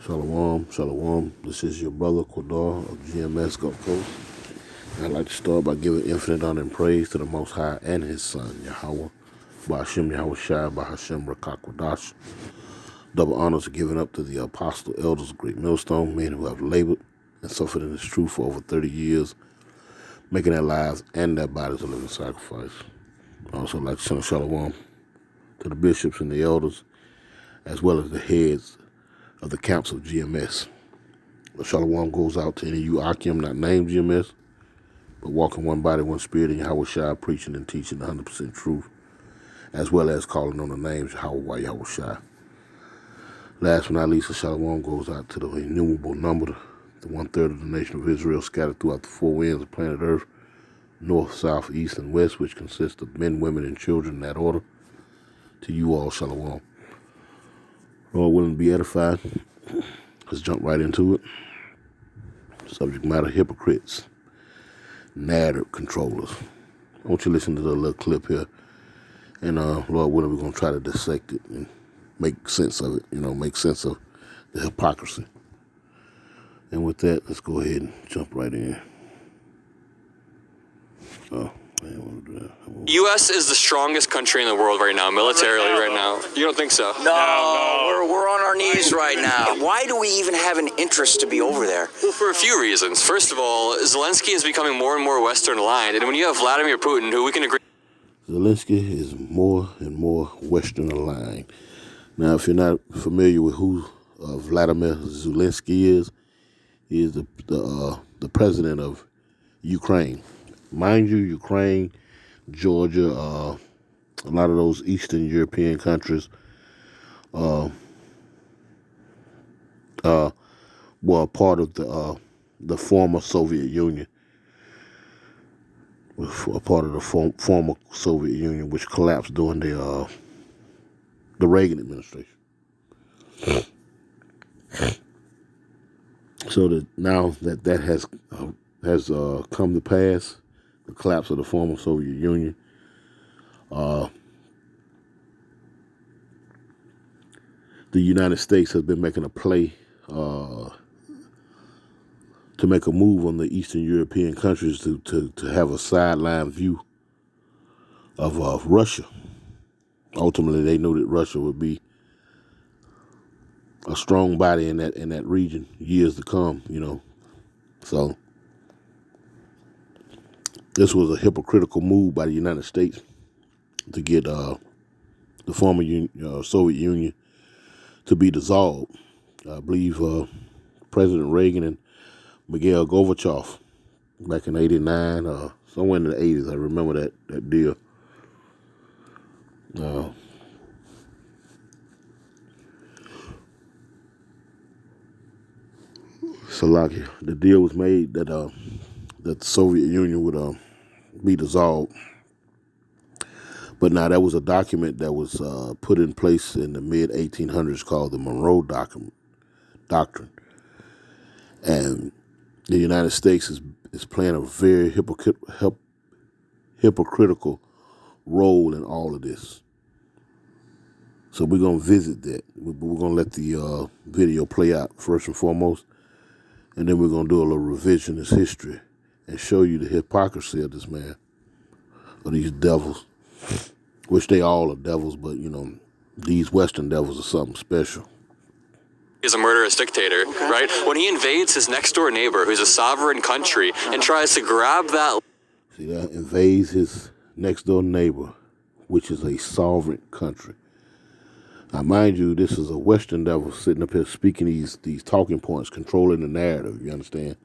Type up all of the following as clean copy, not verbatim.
Shalom, shalom. This is your brother Quadar of GMS Gulf Coast. And I'd like to start by giving infinite honor and praise to the Most High and His Son, Yahweh, Ba'ashem Yahweh Shai, Ba'ashem Rakakwadash. Double honors are given up to the apostle elders of Great Millstone, men who have labored and suffered in this truth for over 30 years, making their lives and their bodies a living sacrifice. I also like to send a shalom to the bishops and the elders, as well as the heads of the camps of GMS. The shalom goes out to any of you Akim not named GMS, but walking one body, one spirit in Yahweh Shai, preaching and teaching 100% truth, as well as calling on the names Yahweh Yahweh Shai. Last but not least, the shalom goes out to the innumerable number, the 1/3 of the nation of Israel scattered throughout the four winds of planet Earth, north, south, east, and west, which consists of men, women, and children in that order. To you all, shalom. Lord willing to be edified. Let's jump right into it. Subject matter: hypocrites, narrative controllers. I want you to listen to the little clip here, and Lord willing, we're going to try to dissect it and make sense of it, make sense of the hypocrisy. And with that, let's go ahead and jump right in. Oh, I didn't want to do that. U.S. is the strongest country in the world right now, militarily right now. You don't think so? No, we're on our knees right now. Why do we even have an interest to be over there? Well, for a few reasons. First of all, Zelensky is becoming more and more Western aligned, and when you have Vladimir Putin, who we can agree... Zelensky is more and more Western aligned. Now, if you're not familiar with who Vladimir Zelensky is, he is the president of Ukraine. Mind you, Ukraine, Georgia, a lot of those Eastern European countries were part of the former Soviet Union. A part of the former Soviet Union, which collapsed during the Reagan administration. So that now that has come to pass, the collapse of the former Soviet Union, the United States has been making a play to make a move on the Eastern European countries to have a sideline view of Russia. Ultimately, they knew that Russia would be a strong body in that region years to come, So this was a hypocritical move by the United States to get the former Soviet Union to be dissolved. I believe President Reagan and Mikhail Gorbachev back in '89, somewhere in the '80s. I remember that deal. Salakia, the deal was made that the Soviet Union would be dissolved. But now that was a document that was put in place in the mid-1800s called the Monroe Doctrine. And the United States is playing a very hypocritical role in all of this. So we're going to visit that. We're going to let the video play out first and foremost. And then we're going to do a little revisionist history and show you the hypocrisy of this man, of these devils, which they all are devils, but, these Western devils are something special. He's a murderous dictator, right? When he invades his next-door neighbor, who's a sovereign country, and tries to grab that... See that? Invades his next-door neighbor, which is a sovereign country. Now, mind you, this is a Western devil sitting up here speaking these talking points, controlling the narrative, you understand?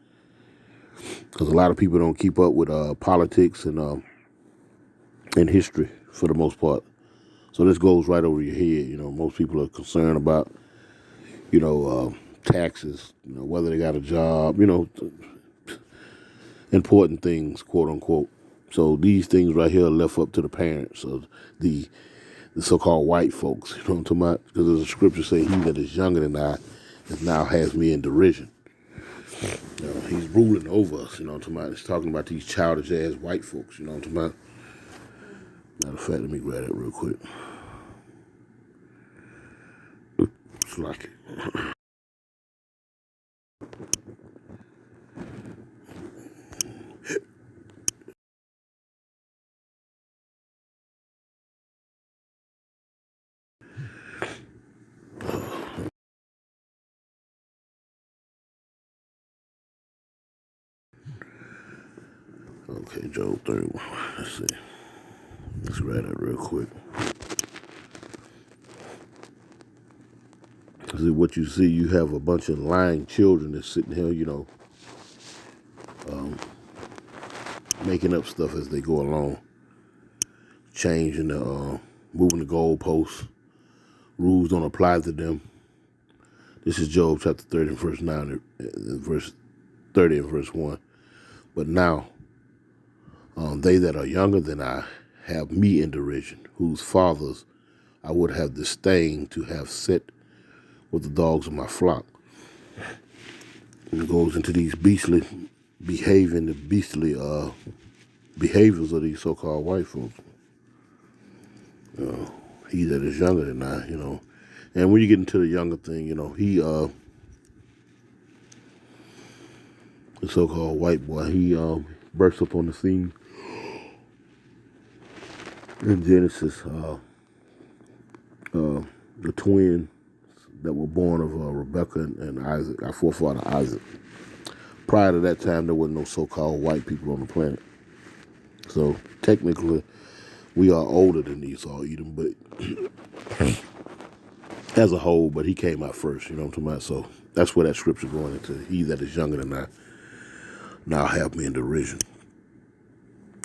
Because a lot of people don't keep up with politics and history for the most part. So this goes right over your head. Most people are concerned about, taxes, whether they got a job, important things, quote unquote. So these things right here are left up to the parents of the so-called white folks, you know what I'm talking about? Because there's a scripture saying, he that is younger than I now has me in derision. He's ruling over us, you know what I'm talking about? It's talking about these childish ass white folks, you know what I'm talking about? Matter of fact, let me grab that real quick. It's like it. Okay, Job 31. Let's see. Let's write that real quick. See, what you see, you have a bunch of lying children that's sitting here, making up stuff as they go along, changing moving the goalposts. Rules don't apply to them. This is Job chapter 30 and verse 9, verse 30 and verse 1. But now, they that are younger than I have me in derision, whose fathers I would have disdained to have set with the dogs of my flock. And it goes into these beastly behaviors of these so-called white folks. He that is younger than I, And when you get into the younger thing, he, the so-called white boy, he bursts up on the scene in Genesis. The twins that were born of Rebecca and Isaac, our forefather Isaac. Prior to that time, there were no so-called white people on the planet. So technically, we are older than Esau, Edom, but as a whole, but he came out first, you know what I'm talking about? So that's where that scripture going into. He that is younger than I now have me in derision.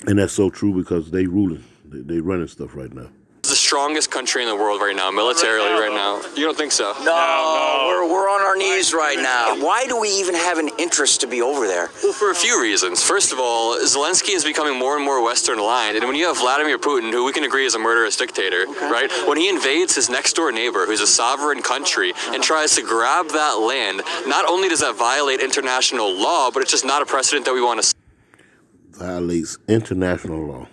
And that's so true because they ruling, they running stuff right now. The strongest country in the world right now, militarily right now. You don't think so? No, we're on our knees right now. Why do we even have an interest to be over there? Well, for a few reasons. First of all, Zelensky is becoming more and more Western aligned, and when you have Vladimir Putin, who we can agree is a murderous dictator, right? When he invades his next door neighbor, who's a sovereign country, and tries to grab that land, not only does that violate international law, but it's just not a precedent that we want to. Violates international law.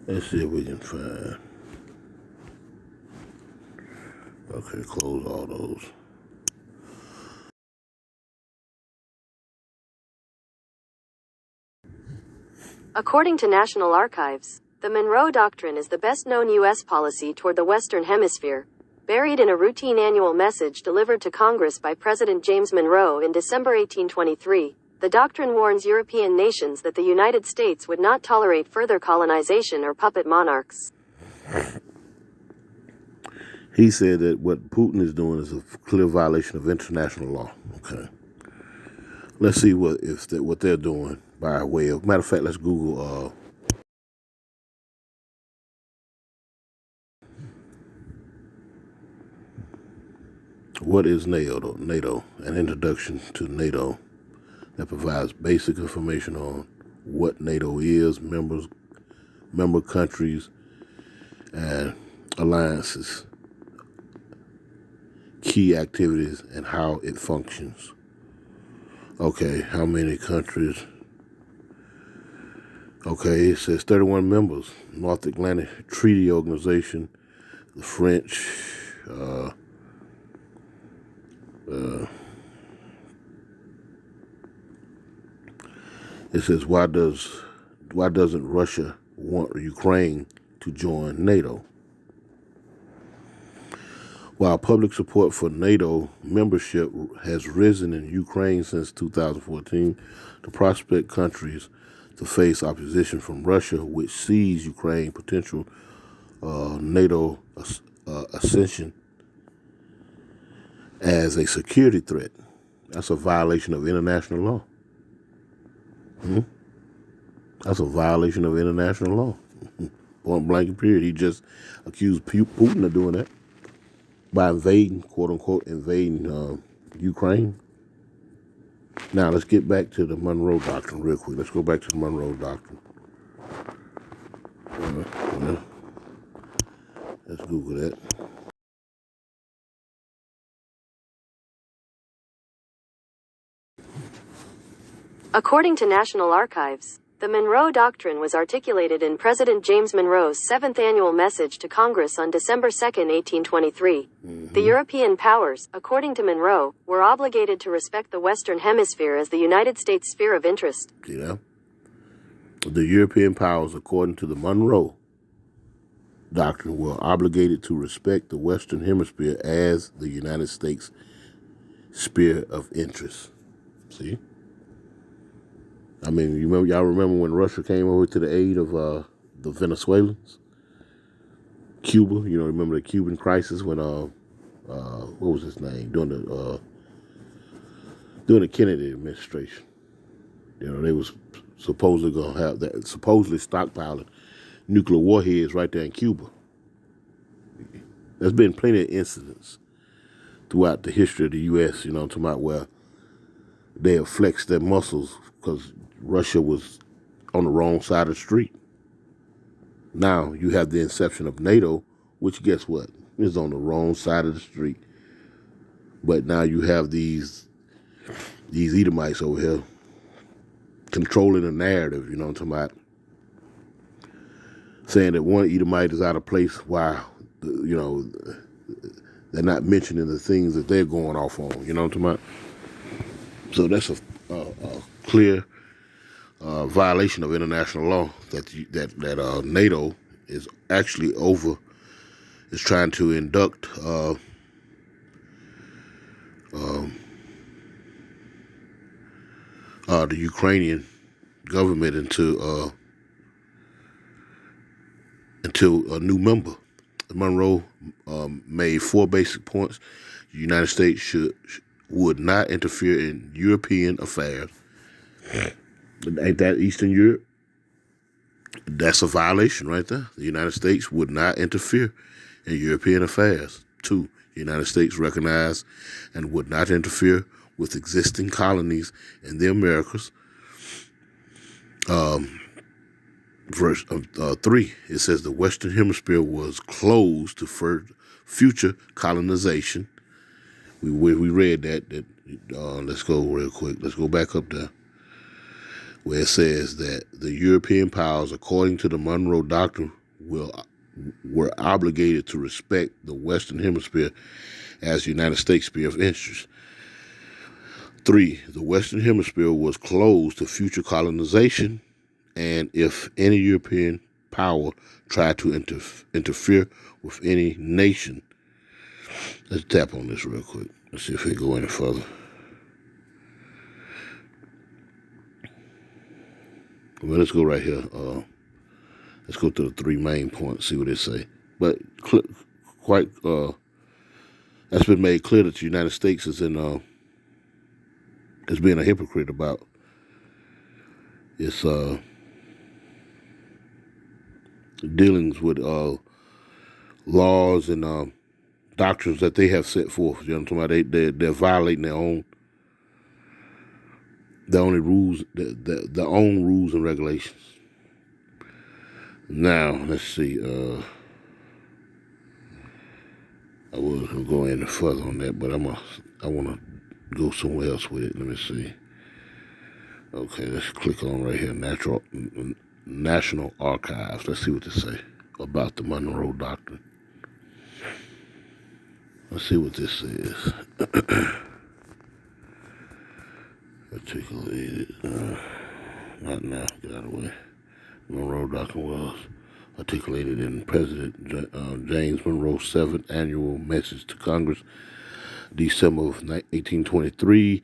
Let's see if we can find. Okay, close all those. According to National Archives, the Monroe Doctrine is the best-known U.S. policy toward the Western Hemisphere, buried in a routine annual message delivered to Congress by President James Monroe in December 1823. The doctrine warns European nations that the United States would not tolerate further colonization or puppet monarchs. He said that what Putin is doing is a clear violation of international law. Okay. Let's see what they're doing by way of. Matter of fact, let's Google. What is NATO? NATO, an introduction to NATO that provides basic information on what NATO is, member countries, and alliances, key activities, and how it functions. Okay, how many countries? Okay, it says 31 members. North Atlantic Treaty Organization, the French, it says, why doesn't Russia want Ukraine to join NATO? While public support for NATO membership has risen in Ukraine since 2014, the prospect countries to face opposition from Russia, which sees Ukraine potential NATO accession as a security threat. That's a violation of international law. That's a violation of international law. Point blank period. He just accused Putin of doing that by invading, quote unquote, Ukraine. Now let's get back to the Monroe Doctrine real quick. Let's go back to the Monroe Doctrine. Let's Google that. According to National Archives, the Monroe Doctrine was articulated in President James Monroe's 7th annual message to Congress on December 2, 1823. The European powers, according to Monroe, were obligated to respect the Western Hemisphere as the United States' sphere of interest. See that? The European powers, according to the Monroe Doctrine, were obligated to respect the Western Hemisphere as the United States' sphere of interest. See? I mean, y'all remember when Russia came over to the aid of the Venezuelans? Cuba, remember the Cuban crisis when what was his name during the Kennedy administration? They was supposedly gonna have that, supposedly stockpiling nuclear warheads right there in Cuba. There's been plenty of incidents throughout the history of the U.S. Talking about where they have flexed their muscles because Russia was on the wrong side of the street. Now you have the inception of NATO, which guess what? Is on the wrong side of the street. But now you have these Edomites over here controlling the narrative, what I'm talking about? Saying that one Edomite is out of place while, they're not mentioning the things that they're going off on, what I'm talking about? So that's a clear violation of international law that NATO is actually is trying to induct the Ukrainian government into a new member. Monroe made 4 basic points. The United States would not interfere in European affairs. Ain't that Eastern Europe? That's a violation right there. The United States would not interfere in European affairs. 2, the United States recognized and would not interfere with existing colonies in the Americas. Verse 3, it says the Western Hemisphere was closed to future colonization. We read that let's go real quick. Let's go back up there where it says that the European powers, according to the Monroe Doctrine, were obligated to respect the Western Hemisphere as the United States sphere of interest. 3, the Western Hemisphere was closed to future colonization, and if any European power tried to interfere with any nation. Let's tap on this real quick. Let's see if we go any further. Well, let's go right here. Let's go to the 3 main points, see what they say. But that's been made clear that the United States is being a hypocrite about its dealings with laws and doctrines that they have set forth. You know what I'm talking about? They're violating their own rules, their own rules and regulations. Now, let's see. I wasn't gonna go any further on that, but I want to go somewhere else with it. Let me see. Okay, let's click on right here, National Archives. Let's see what they say about the Monroe Doctrine. Let's see what this says. Articulated. Not now. Get out of the way. Monroe Doctrine was articulated in President James Monroe's 7th annual message to Congress, December of 1823,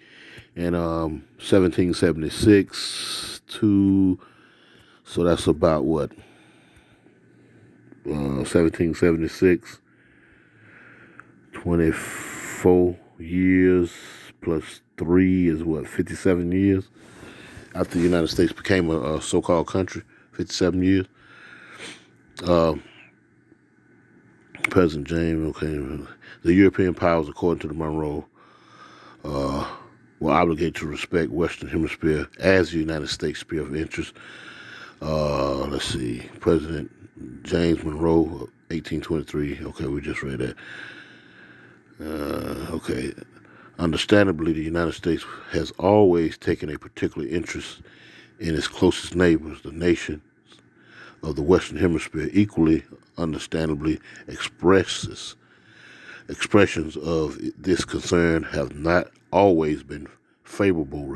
and 1776 to. So that's about what? 1776. 24 years plus 3 is what? 57 years after the United States became a so-called country. 57 years. President James, okay. The European powers, according to the Monroe, were obligated to respect Western Hemisphere as the United States sphere of interest. Let's see. President James Monroe, 1823. Okay, we just read that. Okay. Understandably, the United States has always taken a particular interest in its closest neighbors, the nations of the Western Hemisphere. Equally, understandably, expressions of this concern have not always been favorably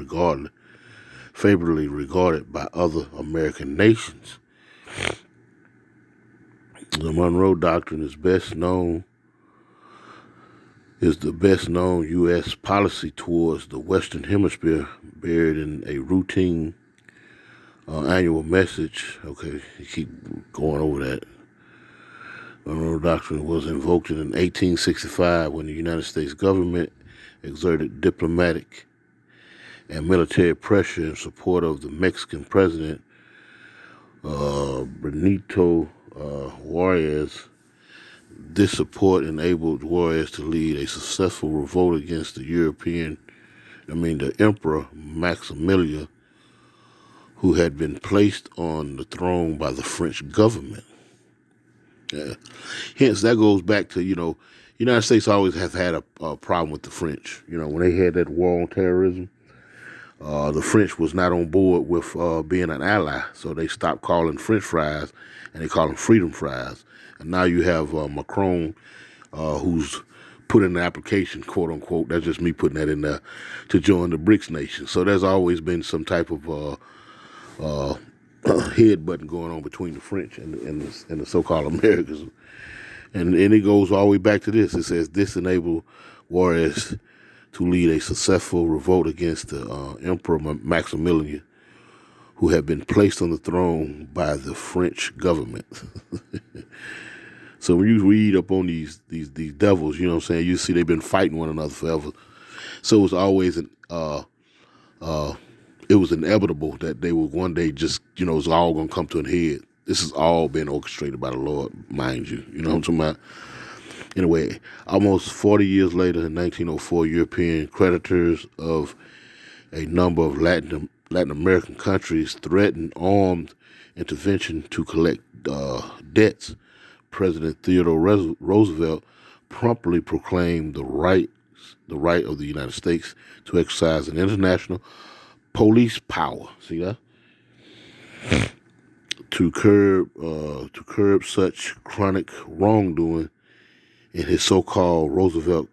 regarded by other American nations. The Monroe Doctrine is the best known U.S. policy towards the Western Hemisphere, buried in a routine annual message. Okay, you keep going over that. Monroe Doctrine was invoked in 1865 when the United States government exerted diplomatic and military pressure in support of the Mexican president Benito Juarez. This support enabled Juarez to lead a successful revolt against the Emperor Maximilian, who had been placed on the throne by the French government. Hence, that goes back to, United States always has had a problem with the French. When they had that war on terrorism, the French was not on board with being an ally, so they stopped calling French fries and they call them freedom fries. And now you have Macron, who's put in the application, quote unquote, that's just me putting that in there, to join the BRICS nation. So there's always been some type of headbutting going on between the French and the so-called Americans. And it goes all the way back to this. It says this enabled Juarez to lead a successful revolt against the Emperor Maximilian, who had been placed on the throne by the French government. So when you read up on these devils, you know what I'm saying, you see they've been fighting one another forever. So it was always it was inevitable that they would one day just, it's all going to come to an head. This has all been orchestrated by the Lord, mind you. You know what I'm talking about? Anyway, almost 40 years later, in 1904, European creditors of a number of Latin American countries threatened armed intervention to collect debts. President Theodore Roosevelt promptly proclaimed the right of the United States to exercise an international police power. See that? To curb such chronic wrongdoing in his so-called Roosevelt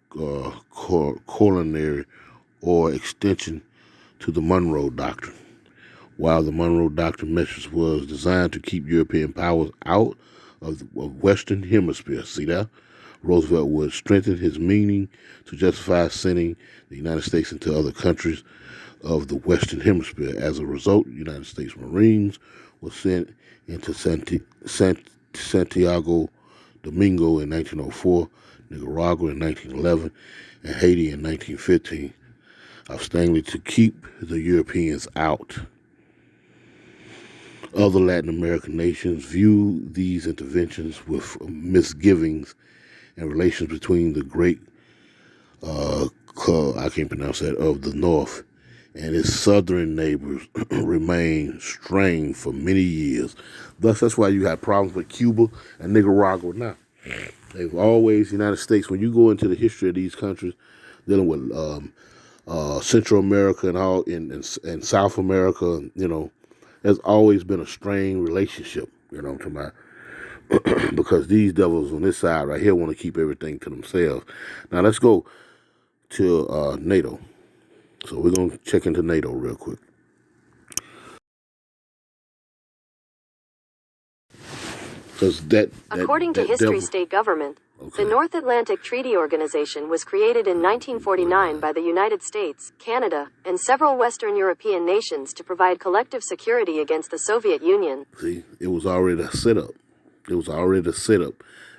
corollary or extension to the Monroe Doctrine. While the Monroe Doctrine message was designed to keep European powers out of the Western Hemisphere, see that? Roosevelt would strengthen his meaning to justify sending the United States into other countries of the Western Hemisphere. As a result, United States Marines were sent into Santiago Domingo in 1904, Nicaragua in 1911, and Haiti in 1915, ostensibly to keep the Europeans out. Other Latin American nations view these interventions with misgivings, and relations between the great, I can't pronounce that, of the North and its southern neighbors remain strained for many years. Thus, that's why you have problems with Cuba and Nicaragua now. They've always, United States, when you go into the history of these countries, dealing with Central America and all in South America, there's always been a strained relationship, I'm talking about. Because these devils on this side right here want to keep everything to themselves. Now let's go to NATO. So we're going to check into NATO real quick. Because according to History devil, State Government, okay. The North Atlantic Treaty Organization was created in 1949 by the United States, Canada, and several Western European nations to provide collective security against the Soviet Union. See, it was already a setup.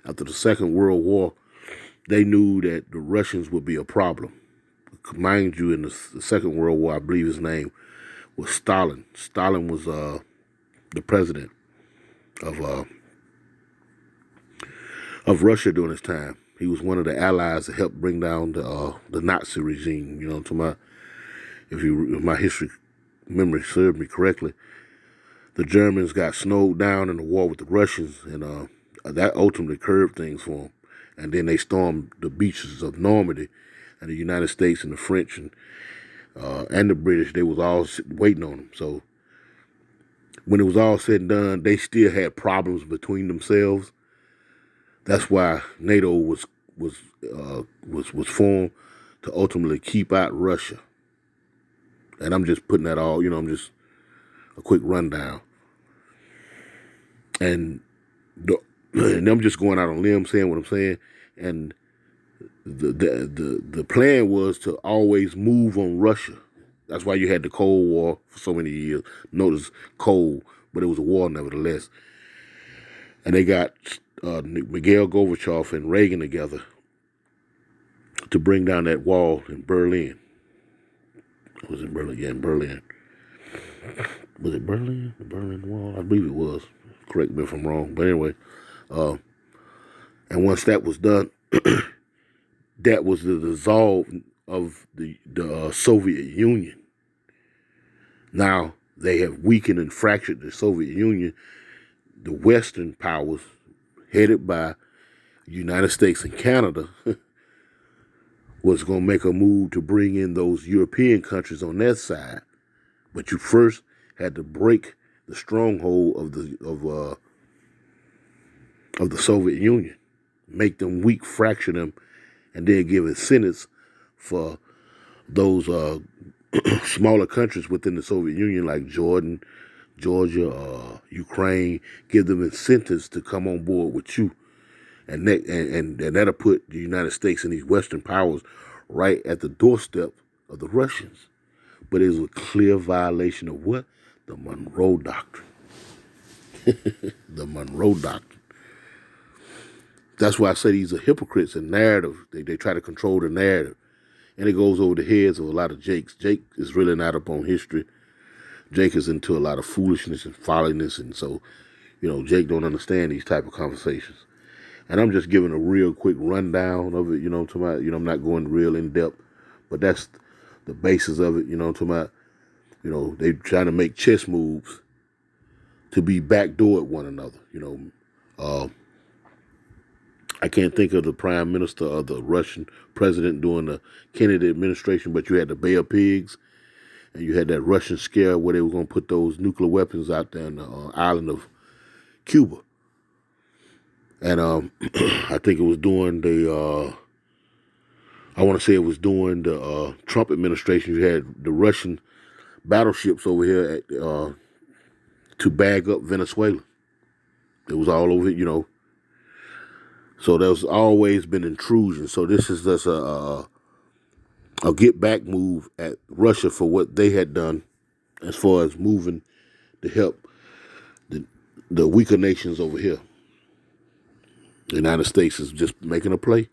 After the Second World War, they knew that the Russians would be a problem. Mind you, in the Second World War, I believe his name was Stalin. Stalin was the president of Russia during his time. He was one of the allies that helped bring down the Nazi regime. You know what I'm talking about? If my history memory served me correctly, the Germans got snowed down in the war with the Russians, and that ultimately curbed things for them. And then they stormed the beaches of Normandy, and the United States and the French and the British, they was all waiting on them. So when it was all said and done, they still had problems between themselves. That's why NATO was formed, to ultimately keep out Russia. And I'm just putting that all, I'm just a quick rundown. And I'm just going out on a limb saying what I'm saying. And the plan was to always move on Russia. That's why you had the Cold War for so many years. Notice cold, but it was a war nevertheless. And they got Mikhail Gorbachev and Reagan together to bring down that wall in Berlin. It was in Berlin, yeah, in Berlin. Was it Berlin? The Berlin Wall? I believe it was. Correct me if I'm wrong. But anyway, and once that was done, that was the dissolve of the Soviet Union. Now they have weakened and fractured the Soviet Union. The Western powers, headed by the United States and Canada, was going to make a move to bring in those European countries on that side. But you first had to break the stronghold of the Soviet Union, make them weak, fracture them, and then give incentives for those smaller countries within the Soviet Union, like Jordan, Georgia, Ukraine, give them incentives to come on board with you. And that'll put the United States and these Western powers right at the doorstep of the Russians. But it was a clear violation of what? The Monroe Doctrine. The Monroe Doctrine. That's why I say these are hypocrites in narrative. They try to control the narrative. And it goes over the heads of a lot of Jakes. Jake is really not up on history. Jake is into a lot of foolishness and folliness. And so, Jake don't understand these type of conversations. And I'm just giving a real quick rundown of it, I'm not going real in depth, but that's the basis of it, they trying to make chess moves to be backdoor at one another, I can't think of the prime minister or the Russian president during the Kennedy administration, but you had the Bay of Pigs, and you had that Russian scare where they were going to put those nuclear weapons out there on the island of Cuba. And I think it was during the, I want to say it was during the Trump administration. You had the Russian battleships over here to bag up Venezuela. It was all over, So there's always been intrusion. So this is just a get back move at Russia for what they had done as far as moving to help the weaker nations over here. The United States is just making a play.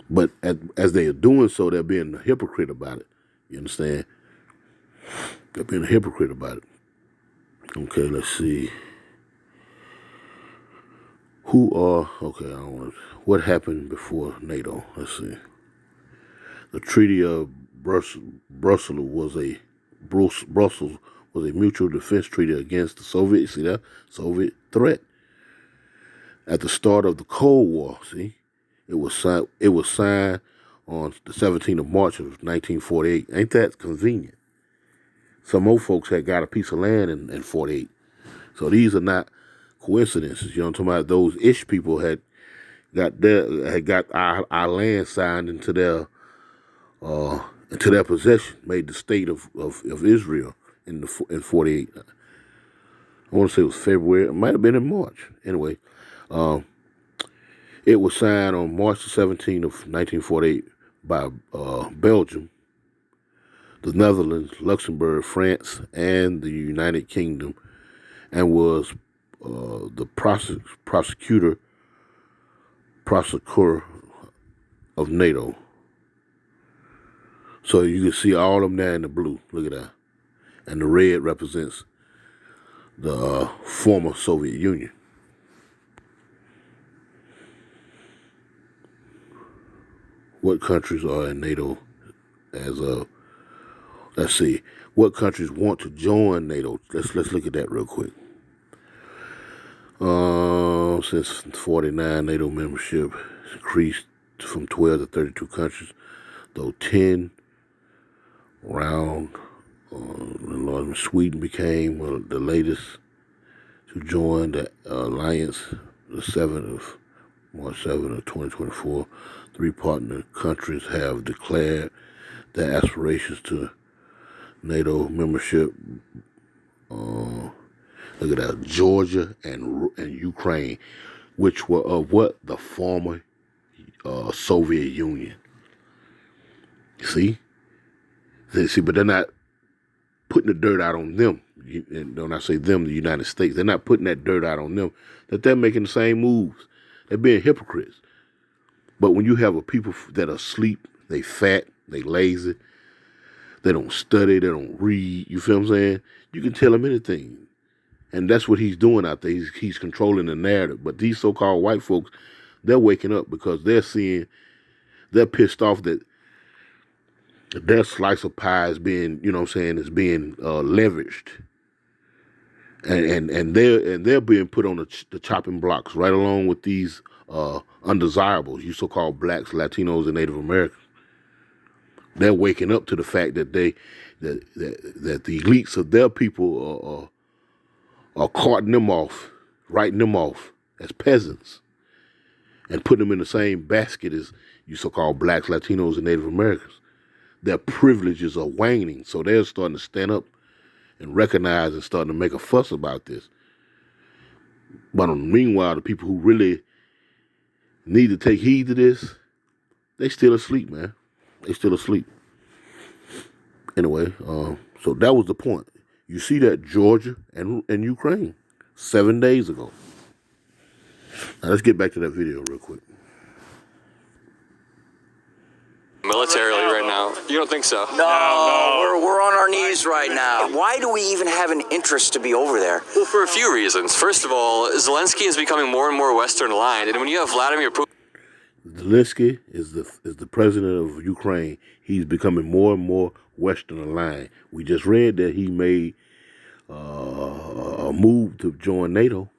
But as they are doing so, they're being a hypocrite about it. You understand? They're being a hypocrite about it. Okay, let's see. What happened before NATO? Let's see. The Treaty of Brussels was a mutual defense treaty against the Soviet threat. At the start of the Cold War, it was signed on the 17th of March of 1948. Ain't that convenient? Some old folks had got a piece of land in 48. So these are not coincidences. You know what I'm talking about? Those ish people had got our land signed into their possession, made the state of Israel in 48. I want to say it was February. It might have been in March. Anyway, it was signed on March the 17th of 1948 by Belgium, the Netherlands, Luxembourg, France, and the United Kingdom, and was the prosecutor of NATO. So you can see all of them there in the blue. Look at that. And the red represents the former Soviet Union. What countries are in NATO as of, let's see, what countries want to join NATO? Let's look at that real quick. Since 49, NATO membership increased from 12 to 32 countries, though 10 round, Sweden became the latest to join the alliance, the 7th of March 7th of 2024. 3 partner countries have declared their aspirations to NATO membership. Look at that, Georgia and Ukraine, which were of what? The former Soviet Union. You see? See, but they're not putting the dirt out on them. And when I say them, the United States, they're not putting that dirt out on them, that they're making the same moves. They're being hypocrites. But when you have a people that are asleep, they fat, they lazy, they don't study, they don't read, you feel what I'm saying? You can tell them anything. And that's what he's doing out there. He's controlling the narrative. But these so-called white folks, they're waking up because they're pissed off that their slice of pie is being, you know what I'm saying, is being leveraged. And they're being put on the chopping blocks right along with these undesirables, you so-called blacks, Latinos, and Native Americans. They're waking up to the fact that that the elites of their people are carting them off, writing them off as peasants, and putting them in the same basket as you so-called blacks, Latinos, and Native Americans. Their privileges are waning, so they're starting to stand up and recognize and starting to make a fuss about this. But meanwhile, the people who really need to take heed to this, they still asleep, man. They still asleep. Anyway, so that was the point. You see that Georgia and Ukraine 7 days ago. Now let's get back to that video real quick. Militarily right now. You don't think so? No, we're on our knees right now. Why do we even have an interest to be over there? Well, for a few reasons. First of all, Zelensky is becoming more and more Western aligned, and when you have Vladimir Putin, Zelensky is the president of Ukraine. He's becoming more and more Western aligned. We just read that he made a move to join NATO.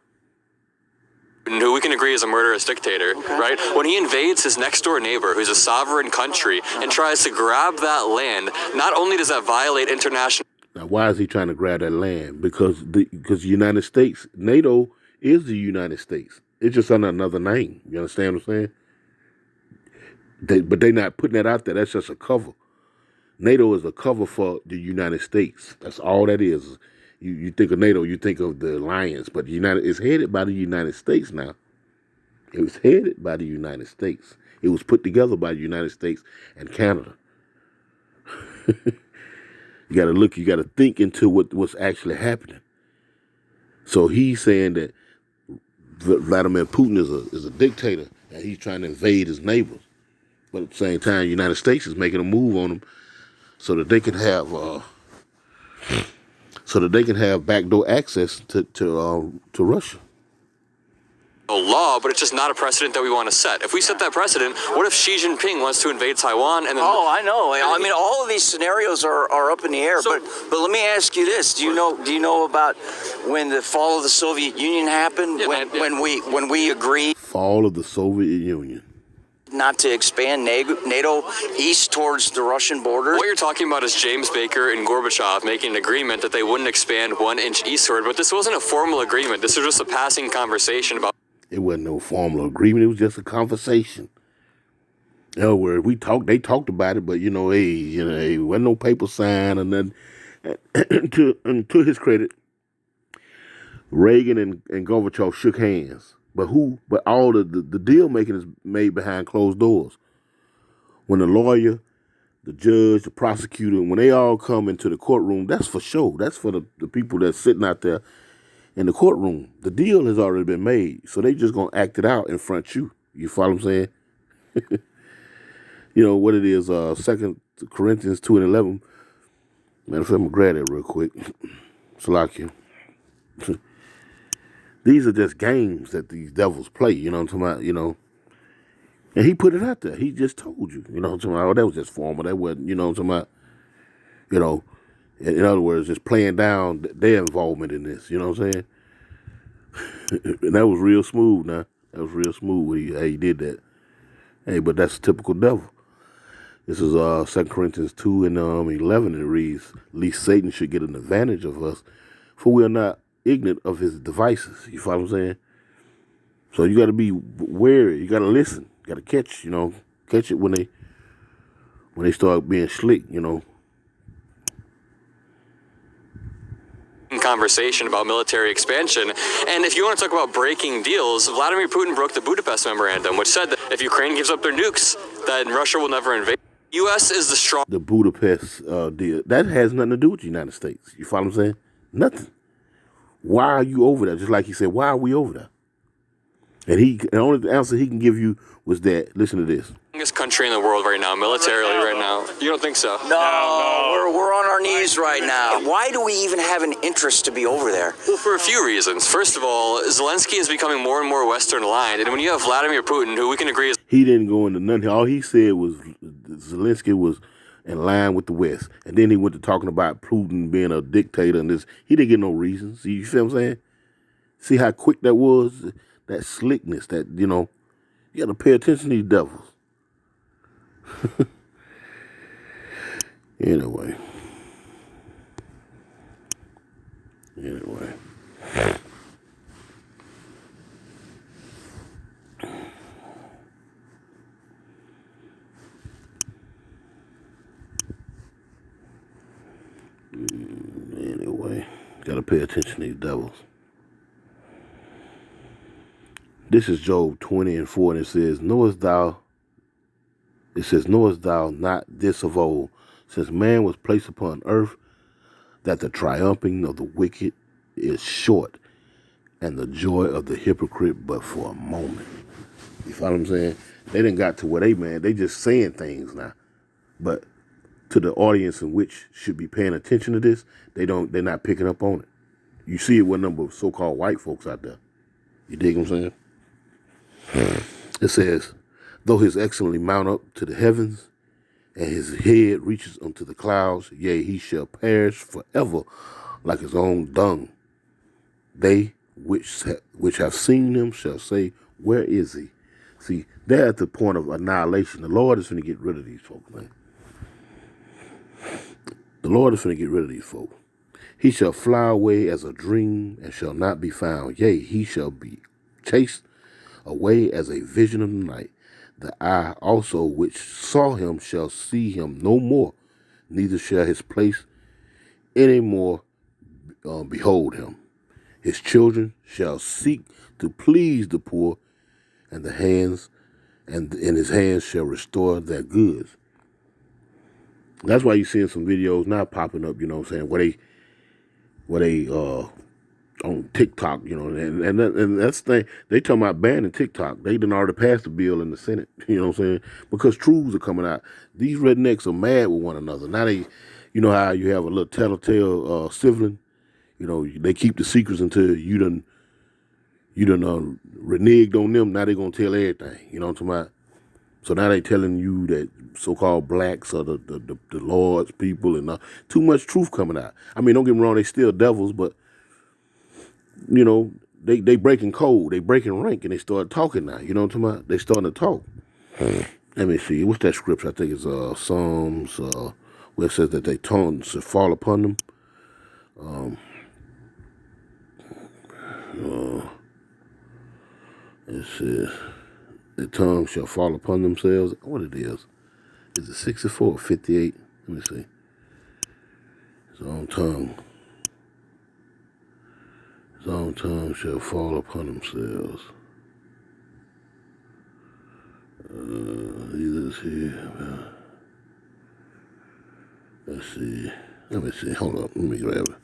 who we can agree is a murderous dictator, right? When he invades his next door neighbor, who's a sovereign country, and tries to grab that land, not only does that violate international... Now, why is he trying to grab that land? Because the United States, NATO is the United States. It's just under another name. You understand what I'm saying? But they're not putting that out there. That's just a cover. NATO is a cover for the United States. That's all that is. You think of NATO, you think of the alliance, but it's headed by the United States now. It was headed by the United States. It was put together by the United States and Canada. You got to look, you got to think into what's actually happening. So he's saying that Vladimir Putin is a dictator and he's trying to invade his neighbors. But at the same time, the United States is making a move on him so that they can have backdoor access to Russia. law, but it's just not a precedent that we want to set. If we set that precedent, what if Xi Jinping wants to invade Taiwan and then... Oh, I know. I mean, all of these scenarios are up in the air. So, but let me ask you this: Do you know about when the fall of the Soviet Union happened? Yeah, when we agreed Fall of the Soviet Union. Not to expand NATO east towards the Russian border. What you're talking about is James Baker and Gorbachev making an agreement that they wouldn't expand 1 inch eastward, but this wasn't a formal agreement. This was just a passing conversation about... It wasn't no formal agreement. It was just a conversation. In other words, they talked about it, but it wasn't no paper sign or nothing. And to his credit, Reagan and Gorbachev shook hands. But all the deal making is made behind closed doors. When the lawyer, the judge, the prosecutor, when they all come into the courtroom, that's for show. That's for the people that's sitting out there in the courtroom. The deal has already been made. So they just going to act it out in front of you. You follow what I'm saying? You know what it is, 2 Corinthians 2:11. Matter of fact, I'm going to grab that real quick. Salakia. These are just games that these devils play, you know what I'm talking about, And he put it out there. He just told you, you know what I'm talking about. Oh, that was just formal. That wasn't, you know what I'm talking about. In other words, just playing down their involvement in this, you know what I'm saying? And that was real smooth now. That was real smooth how he did that. Hey, but that's typical devil. This is 2 Corinthians 2:11. It reads, "Least Satan should get an advantage of us, for we are not ignorant of his devices." You follow what I'm saying? So you got to be wary. You got to listen. You got to catch it when they start being slick, Conversation about military expansion. And if you want to talk about breaking deals, Vladimir Putin broke the Budapest Memorandum, which said that if Ukraine gives up their nukes, then Russia will never invade. U.S. is the strong. The Budapest deal. That has nothing to do with the United States. You follow what I'm saying? Nothing. Why are you over there? Just like he said, why are we over there? And the only answer he can give you was that, listen to this. Strongest country in the world right now, militarily right now. You don't think so? No, we're on our knees right now. Why do we even have an interest to be over there? Well, for a few reasons. First of all, Zelensky is becoming more and more Western aligned, and when you have Vladimir Putin, who we can agree is... He didn't go into nothing. All he said was Zelensky was in line with the West. And then he went to talking about Putin being a dictator and this. He didn't get no reasons. See, you see what I'm saying? See how quick that was? That slickness, that, you got to pay attention to these devils. Anyway. Anyway, got to pay attention to these devils. This is Job 20:4, and it says, knowest thou not this of old, since man was placed upon earth, that the triumphing of the wicked is short, and the joy of the hypocrite but for a moment. You follow what I'm saying? They done got to where they just saying things now. But to the audience in which should be paying attention to this, they're not picking up on it. You see it with a number of so-called white folks out there. You dig what I'm saying? It says, though his excellently mount up to the heavens, and his head reaches unto the clouds, yea, he shall perish forever like his own dung. They which have seen him shall say, where is he? See, they're at the point of annihilation. The Lord is going to get rid of these folks, man. The Lord is going to get rid of these folks. He shall fly away as a dream and shall not be found. Yea, he shall be chased away as a vision of the night. The eye also which saw him shall see him no more, neither shall his place any more behold him. His children shall seek to please the poor, and his hands shall restore their goods. That's why you're seeing some videos now popping up, you know what I'm saying, where they on TikTok, and that's the thing. They talking about banning TikTok. They done already passed the bill in the Senate, you know what I'm saying? Because truths are coming out. These rednecks are mad with one another. Now they, you know how you have a little tattletale sibling? They keep the secrets until you done reneged on them. Now they gonna tell everything, you know what I'm talking about? So now they telling you that so-called blacks are the Lord's people, and too much truth coming out. I mean, don't get me wrong, they still devils, but they breaking code, they breaking rank, and they start talking now. You know what I'm talking about? They starting to talk. Let me see. What's that scripture? I think it's Psalms, where it says that their tongues should fall upon them. It says, their tongues shall fall upon themselves. What it is? Is it 64 or 58? Let me see. His own tongue shall fall upon themselves. Let's see. Let me see. Hold up. Let me grab it.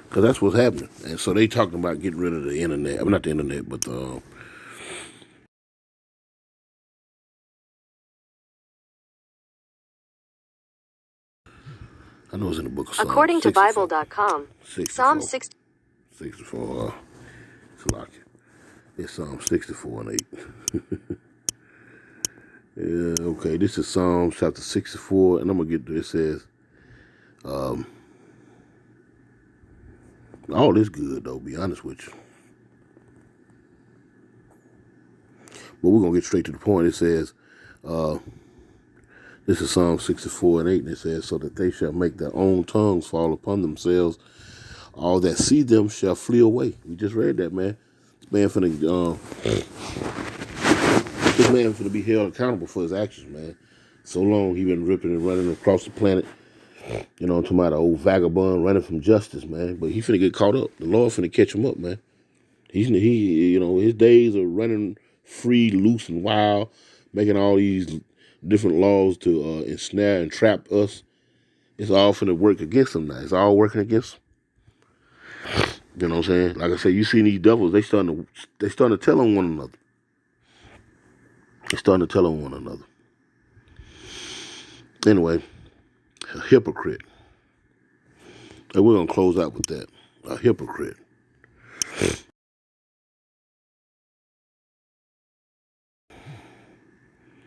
Because that's what's happening. And so they talking about getting rid of the internet. I mean, not the internet, but I know it's in the book of Psalms. According to Bible.com, Psalm 64. It's Psalm 64 and 8. Yeah, okay, this is Psalms chapter 64, and I'm going to get to it. It says, all this good, though, be honest with you. But we're going to get straight to the point. It says, this is Psalm 64 and 8, and it says, so that they shall make their own tongues fall upon themselves. All that see them shall flee away. We just read that, man. This man finna be held accountable for his actions, man. So long he been ripping and running across the planet. You know, I'm talking about an old vagabond running from justice, man. But he finna get caught up. The Lord finna catch him up, man. His days are running free, loose, and wild, making all these different laws to ensnare and trap us, it's all finna work against them now. It's all working against them. You know what I'm saying? Like I said, you see these devils, they starting to tell on one another. They starting to tell on one another. Anyway, a hypocrite. And we're gonna close out with that. A hypocrite.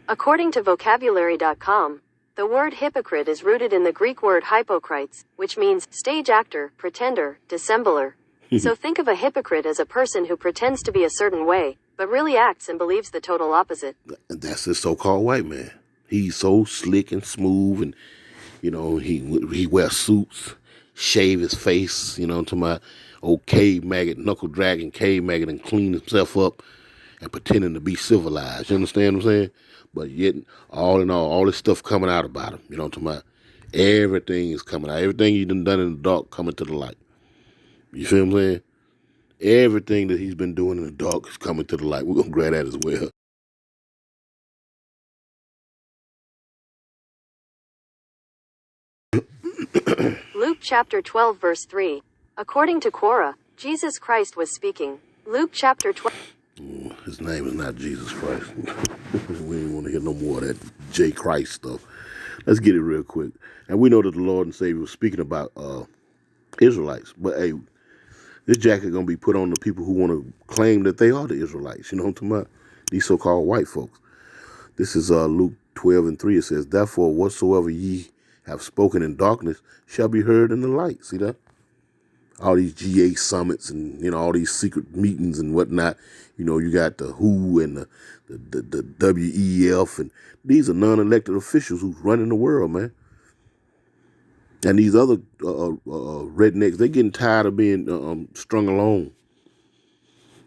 According to vocabulary.com, the word hypocrite is rooted in the Greek word hypocrites, which means stage actor, pretender, dissembler. So think of a hypocrite as a person who pretends to be a certain way, but really acts and believes the total opposite. And that's the so-called white man. He's so slick and smooth, and he wears suits, shave his face, to my old cave maggot, knuckle dragging cave maggot, and clean himself up and pretending to be civilized. You understand what I'm saying? But yet, all in all this stuff coming out about him. To my everything is coming out. Everything you done in the dark coming to the light. You feel what I'm saying? Everything that he's been doing in the dark is coming to the light. We're gonna grab that as well. Luke chapter 12 verse 3. According to Quora, Jesus Christ was speaking. Luke chapter 12. His name is not Jesus Christ. We ain't want to hear no more of that J. Christ stuff. Let's get it real quick. And we know that the Lord and Savior was speaking about Israelites. But hey, this jacket gonna be put on the people who want to claim that they are the Israelites. You know what I'm talking about? These so-called white folks. This is Luke 12 and 3. It says, "Therefore, whatsoever ye have spoken in darkness shall be heard in the light." See that? All these GA summits and, all these secret meetings and whatnot. You got the WHO and the WEF, and these are non-elected officials who's running the world, man. And these other rednecks, they getting tired of being strung along.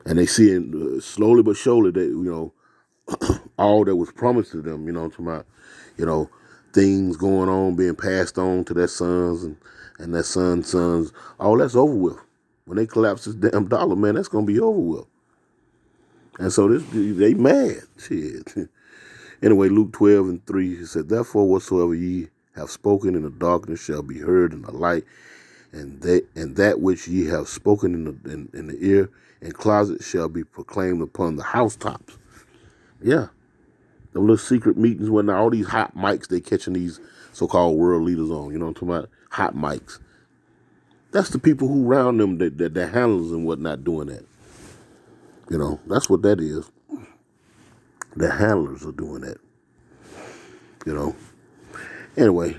And they seeing slowly but surely that, all that was promised to them, things going on, being passed on to their sons and their sons' sons, all that's over with. When they collapse this damn dollar, man, that's going to be over with. And so they mad. Shit. Anyway, Luke 12 and 3, he said, "Therefore whatsoever ye have spoken in the darkness shall be heard in the light, and that which ye have spoken in the ear and closet shall be proclaimed upon the housetops." Yeah. The little secret meetings when all these hot mics they catching these so-called world leaders on, what I'm talking about? Hot mics. That's the people who round them, that handlers and whatnot doing that. That's what that is. The handlers are doing that. Anyway,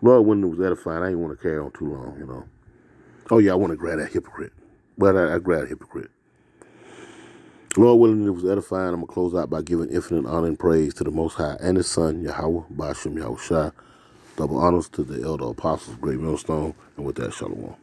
Lord, when it was edifying, I didn't want to carry on too long, Oh yeah, I want to grab that hypocrite. But I grabbed a hypocrite. Lord willing, it was edifying. I'm going to close out by giving infinite honor and praise to the Most High and His Son, Yahweh, Ba'ashem Yahushua. Double honors to the elder apostles, great millstone. And with that, shalom.